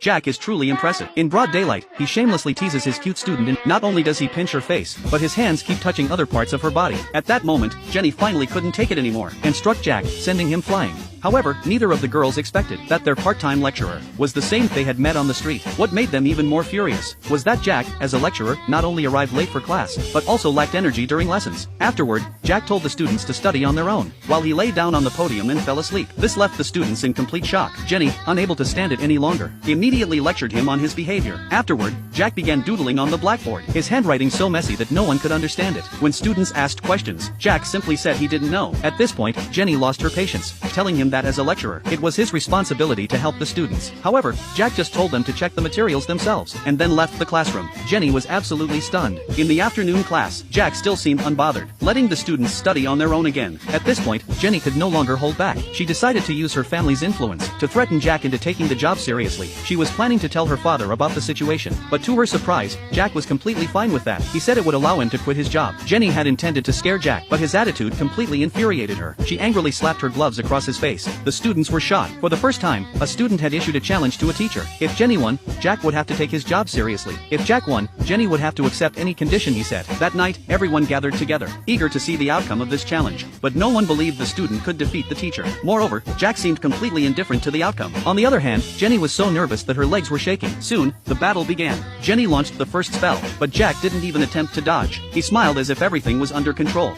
Jack is truly impressive. In broad daylight, he shamelessly teases his cute student and not only does he pinch her face, but his hands keep touching other parts of her body. At that moment, Jenny finally couldn't take it anymore and struck Jack, sending him flying. However, neither of the girls expected that their part-time lecturer was the same they had met on the street. What made them even more furious was that Jack, as a lecturer, not only arrived late for class, but also lacked energy during lessons. Afterward, Jack told the students to study on their own, while he lay down on the podium and fell asleep. This left the students in complete shock. Jenny, unable to stand it any longer, immediately lectured him on his behavior. Afterward, Jack began doodling on the blackboard, his handwriting so messy that no one could understand it. When students asked questions, Jack simply said he didn't know. At this point, Jenny lost her patience, telling him that as a lecturer, it was his responsibility to help the students. However, Jack just told them to check the materials themselves, and then left the classroom. Jenny was absolutely stunned. In the afternoon class, Jack still seemed unbothered, letting the students study on their own again. At this point, Jenny could no longer hold back. She decided to use her family's influence to threaten Jack into taking the job seriously. She was planning to tell her father about the situation, but to her surprise, Jack was completely fine with that. He said it would allow him to quit his job. Jenny had intended to scare Jack, but his attitude completely infuriated her. She angrily slapped her gloves across his face. The students were shocked. For the first time, a student had issued a challenge to a teacher. If Jenny won, Jack would have to take his job seriously. If Jack won, Jenny would have to accept any condition he set. That night, everyone gathered together, eager to see the outcome of this challenge. But no one believed the student could defeat the teacher. Moreover, Jack seemed completely indifferent to the outcome. On the other hand, Jenny was so nervous that her legs were shaking. Soon, the battle began. Jenny launched the first spell, but Jack didn't even attempt to dodge. He smiled as if everything was under control.